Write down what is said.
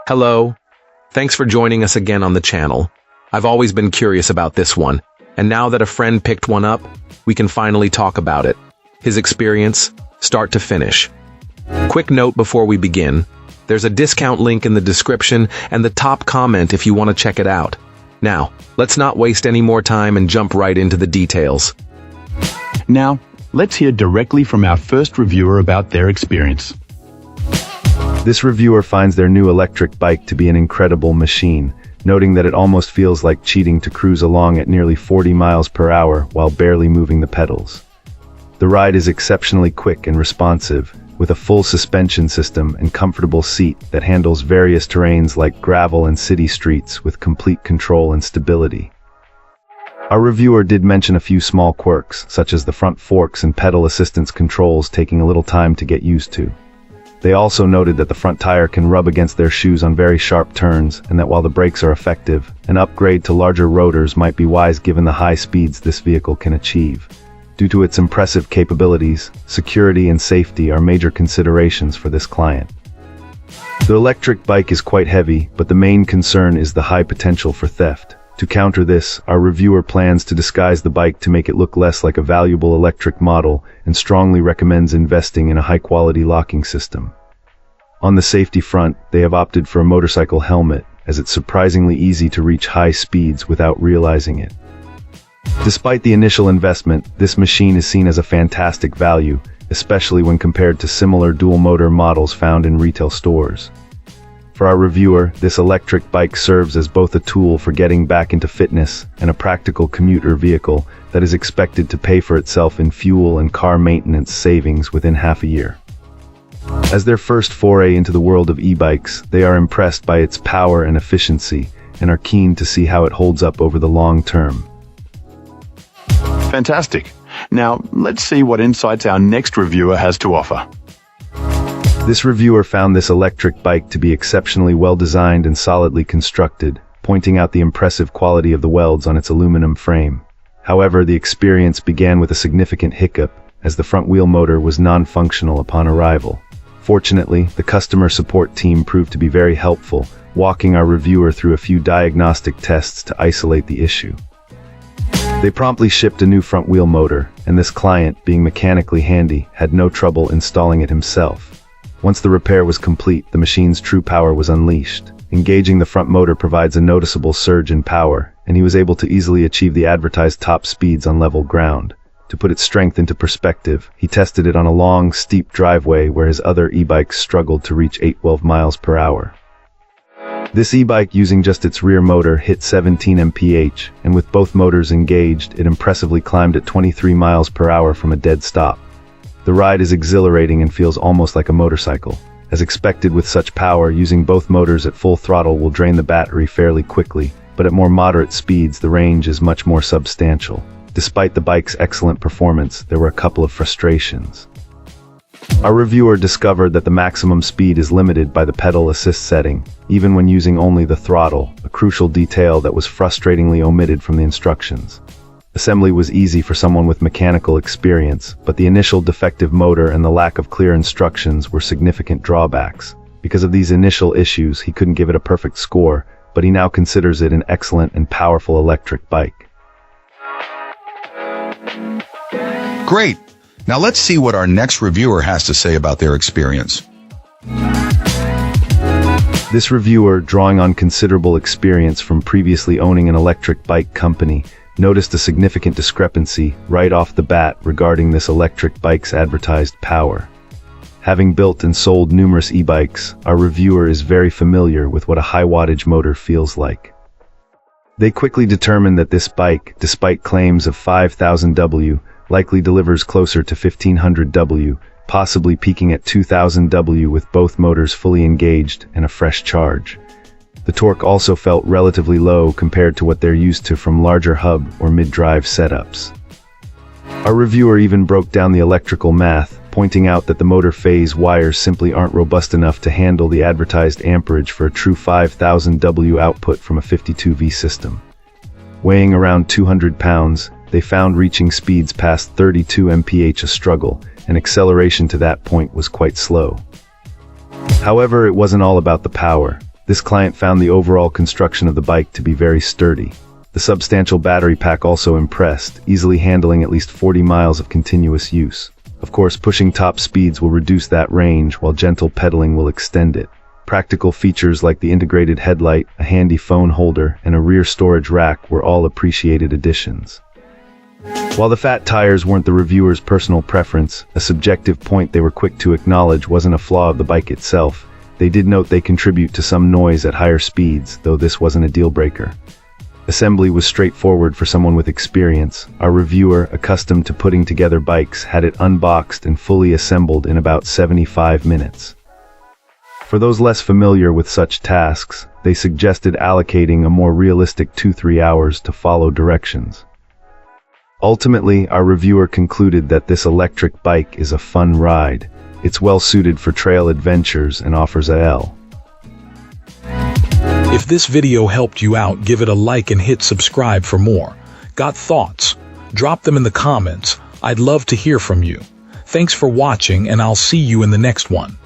Hello. Thanks for joining us again on the channel. I've always been curious about this one, and now that a friend picked one up, we can finally talk about it. His experience, start to finish. Quick note before we begin. There's a discount link in the description and the top comment if you want to check it out. Now, let's not waste any more time and jump right into the details. Now, let's hear directly from our first reviewer about their experience. This reviewer finds their new electric bike to be an incredible machine, noting that it almost feels like cheating to cruise along at nearly 40 miles per hour while barely moving the pedals. The ride is exceptionally quick and responsive, with a full suspension system and comfortable seat that handles various terrains like gravel and city streets with complete control and stability. Our reviewer did mention a few small quirks, such as the front forks and pedal assistance controls taking a little time to get used to. They also noted that the front tire can rub against their shoes on very sharp turns, and that while the brakes are effective, an upgrade to larger rotors might be wise given the high speeds this vehicle can achieve. Due to its impressive capabilities, security and safety are major considerations for this client. The electric bike is quite heavy, but the main concern is the high potential for theft. To counter this, our reviewer plans to disguise the bike to make it look less like a valuable electric model and strongly recommends investing in a high-quality locking system. On the safety front, they have opted for a motorcycle helmet, as it's surprisingly easy to reach high speeds without realizing it. Despite the initial investment, this machine is seen as a fantastic value, especially when compared to similar dual-motor models found in retail stores. For our reviewer, this electric bike serves as both a tool for getting back into fitness and a practical commuter vehicle that is expected to pay for itself in fuel and car maintenance savings within half a year. As their first foray into the world of e-bikes, they are impressed by its power and efficiency and are keen to see how it holds up over the long term. Fantastic. Now, let's see what insights our next reviewer has to offer. This reviewer found this electric bike to be exceptionally well designed and solidly constructed, pointing out the impressive quality of the welds on its aluminum frame. However, the experience began with a significant hiccup, as the front wheel motor was non-functional upon arrival. Fortunately, the customer support team proved to be very helpful, walking our reviewer through a few diagnostic tests to isolate the issue. They promptly shipped a new front wheel motor, and this client, being mechanically handy, had no trouble installing it himself. Once the repair was complete, the machine's true power was unleashed. Engaging the front motor provides a noticeable surge in power, and he was able to easily achieve the advertised top speeds on level ground. To put its strength into perspective, he tested it on a long, steep driveway where his other e-bikes struggled to reach 12 miles per hour. This e-bike, using just its rear motor, hit 17 mph, and with both motors engaged, it impressively climbed at 23 miles per hour from a dead stop. The ride is exhilarating and feels almost like a motorcycle. As expected with such power, using both motors at full throttle will drain the battery fairly quickly, but at more moderate speeds the range is much more substantial. Despite the bike's excellent performance, there were a couple of frustrations. Our reviewer discovered that the maximum speed is limited by the pedal assist setting, even when using only the throttle, a crucial detail that was frustratingly omitted from the instructions. Assembly was easy for someone with mechanical experience, but the initial defective motor and the lack of clear instructions were significant drawbacks. Because of these initial issues, he couldn't give it a perfect score, but he now considers it an excellent and powerful electric bike. Great! Now let's see what our next reviewer has to say about their experience. This reviewer, drawing on considerable experience from previously owning an electric bike company, noticed a significant discrepancy right off the bat regarding this electric bike's advertised power. Having built and sold numerous e-bikes, our reviewer is very familiar with what a high-wattage motor feels like. They quickly determined that this bike, despite claims of 5,000 W, likely delivers closer to 1,500 W, possibly peaking at 2,000 W with both motors fully engaged and a fresh charge. The torque also felt relatively low compared to what they're used to from larger hub or mid-drive setups. Our reviewer even broke down the electrical math, pointing out that the motor phase wires simply aren't robust enough to handle the advertised amperage for a true 5,000 W output from a 52V system. Weighing around 200 pounds, they found reaching speeds past 32 mph a struggle, and acceleration to that point was quite slow. However, it wasn't all about the power. This client found the overall construction of the bike to be very sturdy. The substantial battery pack also impressed, easily handling at least 40 miles of continuous use. Of course, pushing top speeds will reduce that range, while gentle pedaling will extend it. Practical features like the integrated headlight, a handy phone holder, and a rear storage rack were all appreciated additions. While the fat tires weren't the reviewer's personal preference, a subjective point they were quick to acknowledge wasn't a flaw of the bike itself. They did note they contribute to some noise at higher speeds, though this wasn't a deal-breaker. Assembly was straightforward for someone with experience. Our reviewer, accustomed to putting together bikes, had it unboxed and fully assembled in about 75 minutes. For those less familiar with such tasks, they suggested allocating a more realistic 2-3 hours to follow directions. Ultimately, our reviewer concluded that this electric bike is a fun ride. It's well suited for trail adventures and offers a L. If this video helped you out, give it a like and hit subscribe for more. Got thoughts? Drop them in the comments. I'd love to hear from you. Thanks for watching, and I'll see you in the next one.